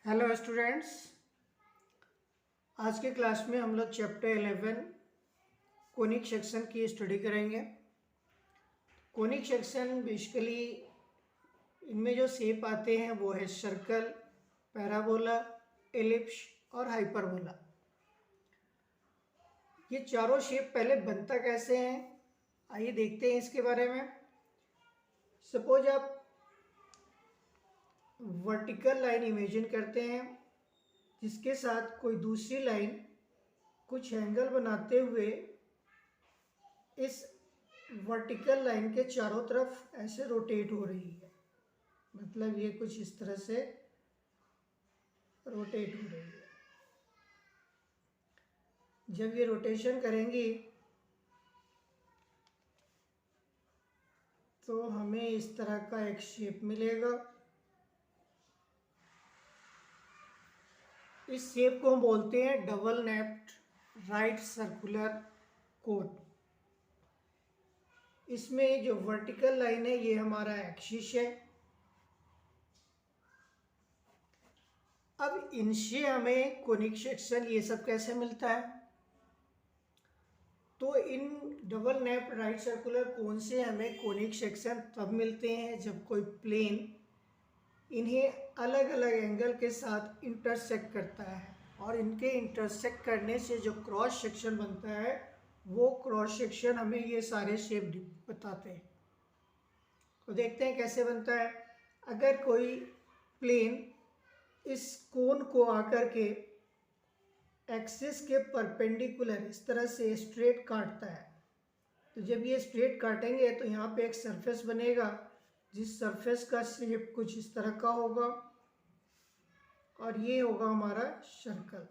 Hello students. आज के class में हम लोग चैप्टर 11 कोनिक सेक्शन की स्टडी करेंगे। कोनिक सेक्शन बेसिकली इनमें जो शेप आते हैं वो है सर्कल, पैराबोला, एलिप्स और हाइपरबोला। ये चारों शेप पहले बनता कैसे हैं, आइए देखते हैं इसके बारे में। सपोज आप वर्टिकल लाइन इमेजिन करते हैं जिसके साथ कोई दूसरी लाइन कुछ एंगल बनाते हुए इस वर्टिकल लाइन के चारों तरफ ऐसे रोटेट हो रही है। मतलब ये कुछ इस तरह से रोटेट हो रही है। जब ये रोटेशन करेंगी तो हमें इस तरह का एक शेप मिलेगा। इस शेप को हम बोलते हैं डबल नेप्ड राइट सर्कुलर कोन। इसमें जो वर्टिकल लाइन है ये हमारा एक्सिस है। अब इनसे हमें कोनिक सेक्शन ये सब कैसे मिलता है, तो इन double nappe right circular cone से हमें कोनिक सेक्शन तब मिलते हैं जब कोई प्लेन इन्हें अलग अलग एंगल के साथ इंटरसेक्ट करता है, और इनके इंटरसेक्ट करने से जो क्रॉस सेक्शन बनता है वो क्रॉस सेक्शन हमें ये सारे शेप बताते हैं। तो देखते हैं कैसे बनता है। अगर कोई प्लेन इस कोन को आकर के एक्सिस के परपेंडिकुलर इस तरह से स्ट्रेट काटता है, तो जब ये स्ट्रेट काटेंगे तो यहाँ पे एक सरफेस बनेगा जिस सरफेस का शेप कुछ इस तरह का होगा, और ये होगा हमारा सर्कल।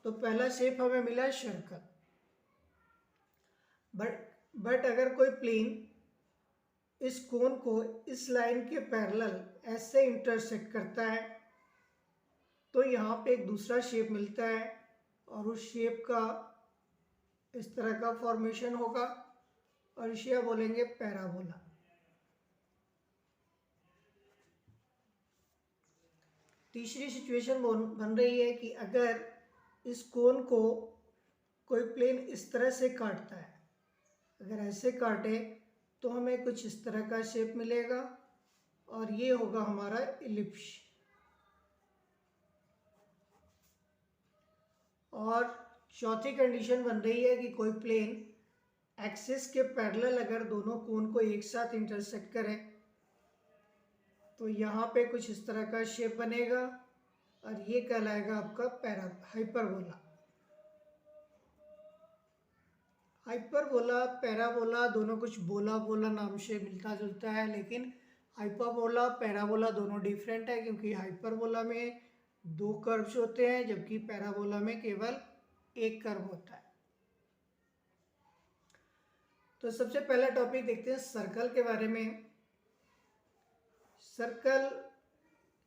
तो पहला शेप हमें मिला सर्कल। बट अगर कोई प्लेन इस कोन को इस लाइन के पैरेलल ऐसे इंटरसेक्ट करता है तो यहाँ पे एक दूसरा शेप मिलता है, और उस शेप का इस तरह का फॉर्मेशन होगा, और इसे बोलेंगे पैराबोला। तीसरी सिचुएशन बन रही है कि अगर इस कोन को कोई प्लेन इस तरह से काटता है, अगर ऐसे काटे तो हमें कुछ इस तरह का शेप मिलेगा, और ये होगा हमारा इलिप्स। और चौथी कंडीशन बन रही है कि कोई प्लेन एक्सिस के पैरेलल अगर दोनों कोन को एक साथ इंटरसेक्ट करे तो यहाँ पे कुछ इस तरह का शेप बनेगा, और ये कहलाएगा आपका हाइपरबोला। हाइपरबोला पैराबोला दोनों कुछ बोला बोला नाम से मिलता जुलता है, लेकिन हाइपरबोला पैराबोला दोनों डिफरेंट है, क्योंकि हाइपरबोला में दो कर्व्स होते हैं जबकि पैराबोला में केवल एक कर्व होता है। तो सबसे पहला टॉपिक देखते हैं सर्कल के बारे में। सर्कल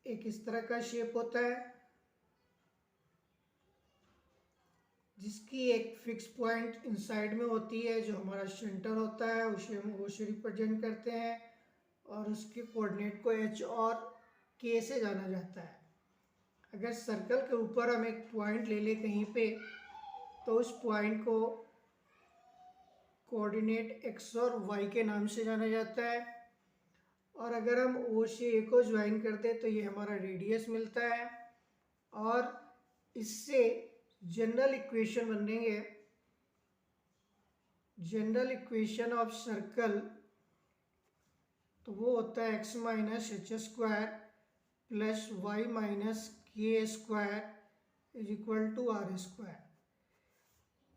एक इस तरह का शेप होता है जिसकी एक फिक्स पॉइंट इनसाइड में होती है जो हमारा सेंटर होता है, उसे हम ओ से रिप्रेजेंट करते हैं, और उसके कोऑर्डिनेट को एच और के से जाना जाता है। अगर सर्कल के ऊपर हम एक पॉइंट ले लें कहीं पे तो उस पॉइंट को कोऑर्डिनेट एक्स और वाई के नाम से जाना जाता है, और अगर हम ओ से ए को ज्वाइन करते तो ये हमारा रेडियस मिलता है। और इससे जनरल इक्वेशन बनेंगे, जनरल इक्वेशन ऑफ सर्कल, तो वो होता है X minus H square plus Y minus K square is equal to R square.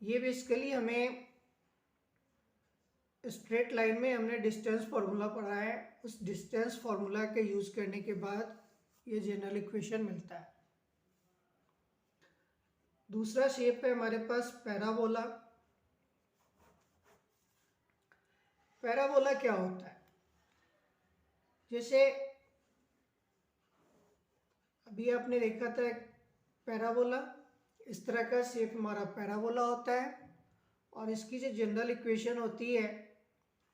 ये बेसिकली हमें स्ट्रेट लाइन में हमने डिस्टेंस फार्मूला पढ़ा है, उस डिस्टेंस फार्मूला के यूज करने के बाद ये जनरल इक्वेशन मिलता है। दूसरा शेप है हमारे पास पैराबोला। पैराबोला क्या होता है, जैसे अभी आपने देखा था पैराबोला, इस तरह का शेप हमारा पैराबोला होता है, और इसकी जो जनरल इक्वेशन होती है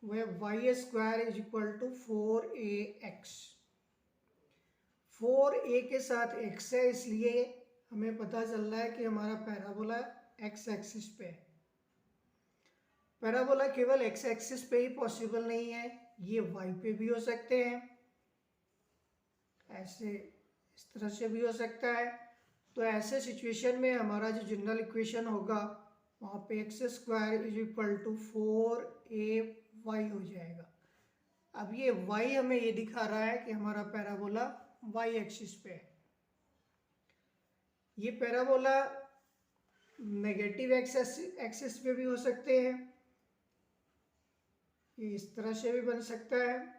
वह y square is equal to 4ax। 4a के साथ x है, इसलिए हमें पता चल रहा है कि हमारा पैराबोला x एक्सिस पे है। पैराबोला केवल x एक्सिस पे ही पॉसिबल नहीं है, ये y पे भी हो सकते हैं, ऐसे इस तरह से भी हो सकता है। तो ऐसे सिचुएशन में हमारा जो जनरल इक्वेशन होगा वहाँ पे x² is equal to 4ay हो जाएगा। अब ये y हमें ये दिखा रहा है कि हमारा पैराबोला y एक्सिस पे है। ये पैराबोला नेगेटिव एक्सिस पे भी हो सकते हैं, ये इस तरह से भी बन सकता है।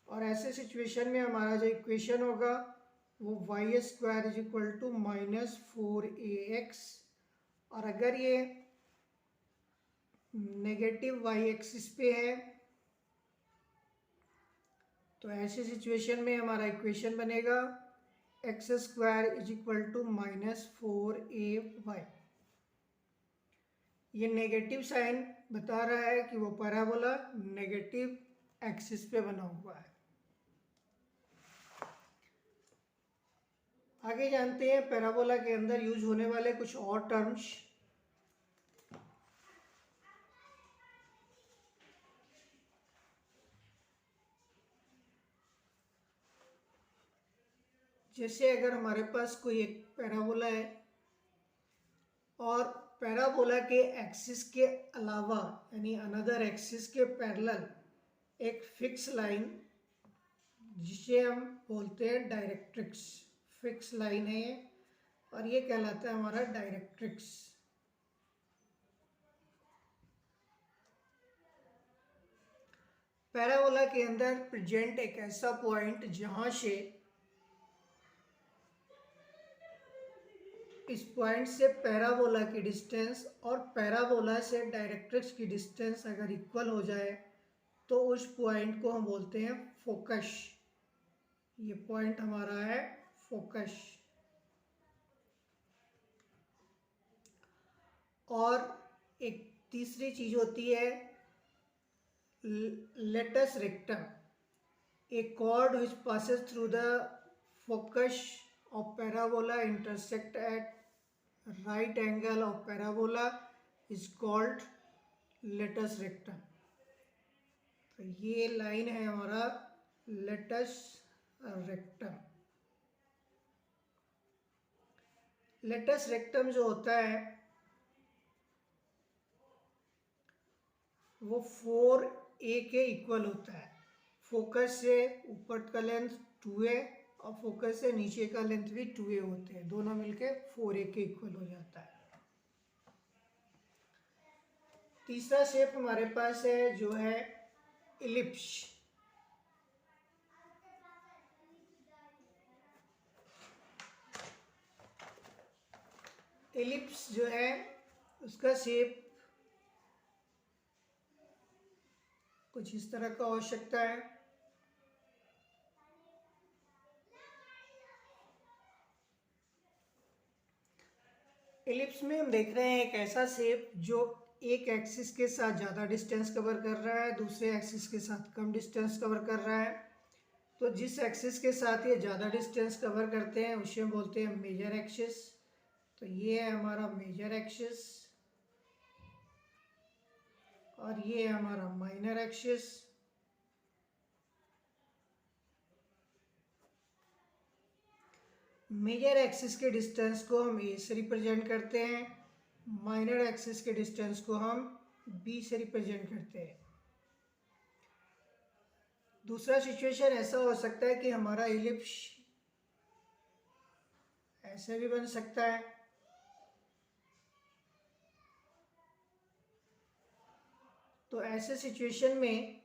और ऐसे सिचुएशन में हमारा जो इक्वेशन होगा वो y² is equal to -4ax, और अगर ये नेगेटिव y एक्सिस पे है तो ऐसे सिचुएशन में हमारा इक्वेशन बनेगा x² is equal to -4ay। ये नेगेटिव साइन बता रहा है कि वो पैराबोला नेगेटिव एक्सिस पे बना हुआ है। आगे जानते हैं पैराबोला के अंदर यूज होने वाले कुछ और टर्म्स। जैसे अगर हमारे पास कोई एक पैराबोला है और पैराबोला के एक्सिस के अलावा यानी अनदर एक्सिस के पैरेलल एक फिक्स लाइन, जिसे हम बोलते हैं डायरेक्ट्रिक्स, फिक्स लाइन है ये, और ये कहलाता है हमारा डायरेक्ट्रिक्स। पैराबोला के अंदर प्रेजेंट एक ऐसा पॉइंट जहां से इस पॉइंट से पैराबोला की डिस्टेंस और पैराबोला से डायरेक्ट्रिक्स की डिस्टेंस अगर इक्वल हो जाए तो उस पॉइंट को हम बोलते हैं फोकस। ये पॉइंट हमारा है फोकस। और एक तीसरी चीज होती है latus rectum, a chord which passes through the focus of parabola intersect at right angle of parabola is called latus rectum। तो ये लाइन है हमारा लेटस रेक्टम। लेटस रेक्टम जो होता है वो 4a के इक्वल होता है। फोकस से ऊपर का लेंथ 2a और फोकस से नीचे का लेंथ भी 2a होते हैं, दोनों मिलके 4a के इक्वल हो जाता है। तीसरा शेप हमारे पास है जो है इलिप्स। इलिप्स जो है उसका शेप कुछ इस तरह का हो सकता है। इलिप्स में हम देख रहे हैं एक ऐसा शेप जो एक एक्सिस के साथ ज़्यादा डिस्टेंस कवर कर रहा है, दूसरे एक्सिस के साथ कम डिस्टेंस कवर कर रहा है। तो जिस एक्सिस के साथ ये ज़्यादा डिस्टेंस कवर करते हैं उसे बोलते हैं मेजर एक्सिस। तो ये है हमारा मेजर एक्सिस और ये है हमारा माइनर एक्सिस। मेजर एक्सिस के डिस्टेंस को हम ए से रिप्रेजेंट करते हैं, माइनर एक्सिस के डिस्टेंस को हम बी से रिप्रेजेंट करते हैं। दूसरा सिचुएशन ऐसा हो सकता है कि हमारा इलिप्स ऐसे भी बन सकता है। तो ऐसे सिचुएशन में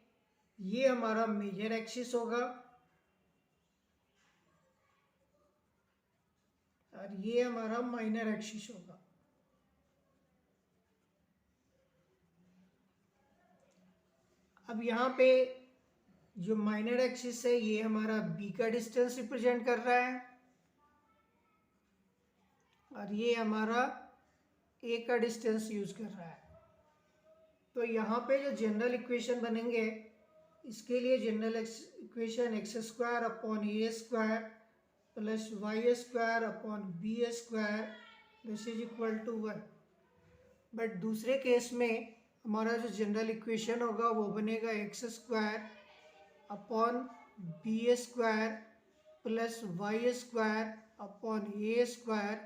ये हमारा मेजर एक्सिस होगा और ये हमारा माइनर एक्सिस होगा। अब यहाँ पे जो माइनर एक्सिस है ये हमारा बी का डिस्टेंस रिप्रेजेंट कर रहा है और ये हमारा ए का डिस्टेंस यूज कर रहा है। तो यहाँ पे जो जनरल इक्वेशन बनेंगे, इसके लिए general equation x² upon a² plus y square upon B square this is equal to 1। But दूसरे केस में हमारा जो जनरल इक्वेशन होगा वो बनेगा x square upon B square plus y square upon A square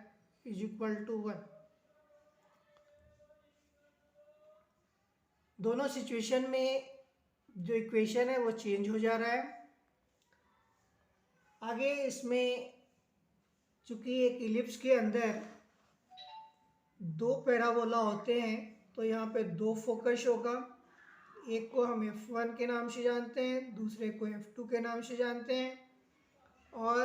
is equal to 1। दोनों situation में जो इक्वेशन है वो चेंज हो जा रहा है। आगे इसमें चूंकि एक इलिप्स के अंदर दो पैराबोला होते हैं तो यहाँ पे दो फोकस होगा। एक को हम F1 के नाम से जानते हैं, दूसरे को F2 के नाम से जानते हैं। और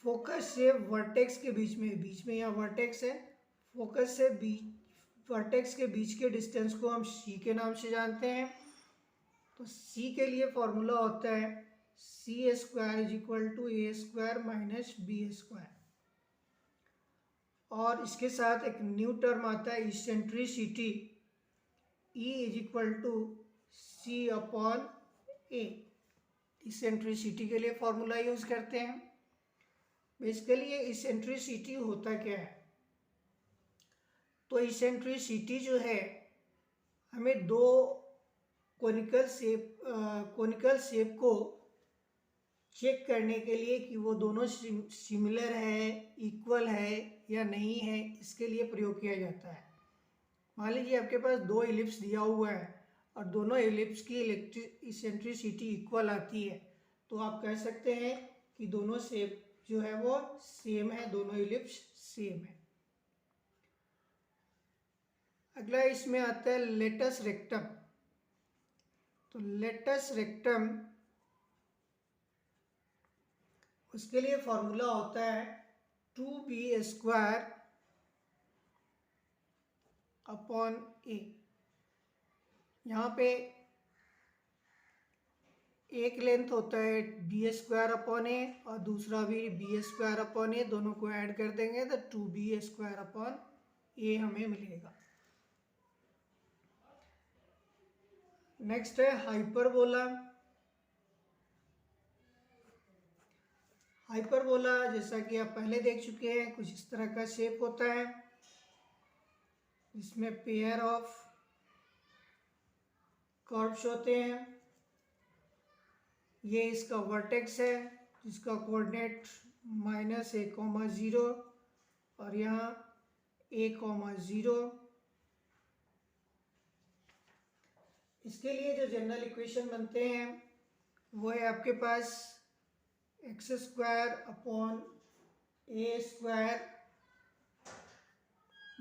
फोकस से वर्टेक्स के बीच में यहाँ वर्टेक्स है, फोकस से वर्टेक्स के बीच के डिस्टेंस को हम C के नाम से जानते हैं। तो C के लिए फॉर्मूला होता है C square is equal to A square minus B square. और इसके साथ एक न्यू टर्म आता है eccentricity, E is equal to C upon A. Eccentricity के लिए फॉर्मूला यूज करते हैं। बेसिकली ये इसेंट्रिसिटी होता क्या है, तो इसेंट्रिसिटी जो है हमें दो कोनिकल शेप को चेक करने के लिए कि वो दोनों सिमिलर है, इक्वल है या नहीं है, इसके लिए प्रयोग किया जाता है। मान लीजिए आपके पास दो इलिप्स दिया हुआ है और दोनों इलिप्स की इसेंट्रिसिटी इक्वल आती है, तो आप कह सकते हैं कि दोनों शेप जो है वो सेम है, दोनों इलिप्स सेम है। अगला इसमें आता है लेटस रेक्टम। तो लेटस रेक्टम, उसके लिए फॉर्मूला होता है 2b स्क्वायर अपॉन ए। यहाँ पे एक लेंथ होता है बी स्क्वायर अपॉन ए और दूसरा भी बी स्क्वायर अपॉन ए, दोनों को ऐड कर देंगे तो 2b स्क्वायर अपॉन ए हमें मिलेगा। नेक्स्ट है हाइपरबोला। हाइपरबोला जैसा कि आप पहले देख चुके हैं, कुछ इस तरह का शेप होता है जिसमें पेयर ऑफ कर्व्स होते हैं। ये इसका वर्टेक्स है जिसका कोऑर्डिनेट -a,0 और यहाँ a,0। इसके लिए जो जनरल इक्वेशन बनते हैं वो है आपके पास X square upon A square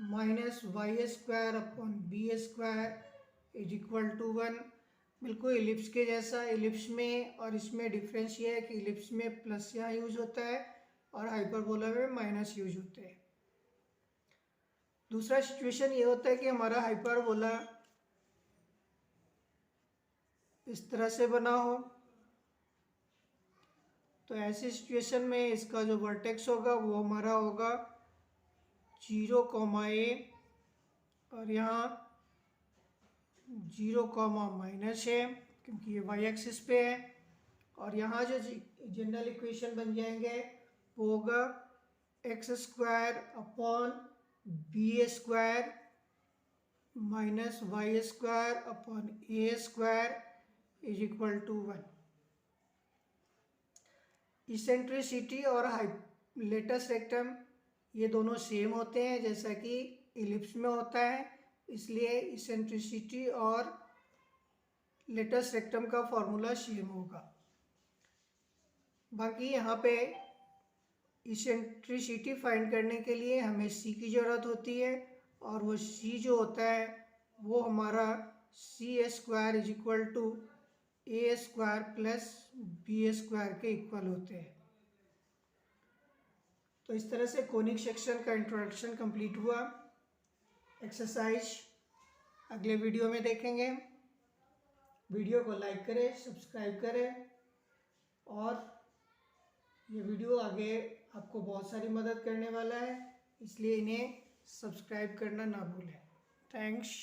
minus Y square upon B square is equal to 1। बिल्कुल इलिप्स के जैसा। इलिप्स में और इसमें डिफरेंस ये है कि इलिप्स में प्लस यहाँ यूज होता है और हाइपरबोला में माइनस यूज होते हैं। दूसरा सिचुएशन ये होता है कि हमारा हाइपरबोला इस तरह से बना हो, तो ऐसी सिचुएशन में इसका जो वर्टेक्स होगा वो हमारा होगा 0, a और यहाँ 0, माइनस है क्योंकि ये वाई एक्सिस पे है। और यहाँ जो जनरल इक्वेशन बन जाएंगे वो होगा x square upon B square minus Y square upon A square is equal to 1। Eccentricity और लेटस रेक्टम ये दोनों सेम होते हैं जैसा कि इलिप्स में होता है, इसलिए इसेंट्रिसिटी और लेटस रेक्टम का फॉर्मूला सेम होगा। बाकी यहाँ पे इसेंट्रिसिटी फाइंड करने के लिए हमें सी की ज़रूरत होती है और वो सी जो होता है वो हमारा C square is equal to A square plus B square के इक्वल होते हैं। तो इस तरह से कोनिक सेक्शन का इंट्रोडक्शन कंप्लीट हुआ। एक्सरसाइज अगले वीडियो में देखेंगे। वीडियो को लाइक करें, सब्सक्राइब करें और ये वीडियो आगे आपको बहुत सारी मदद करने वाला है, इसलिए इन्हें सब्सक्राइब करना ना भूलें। थैंक्स।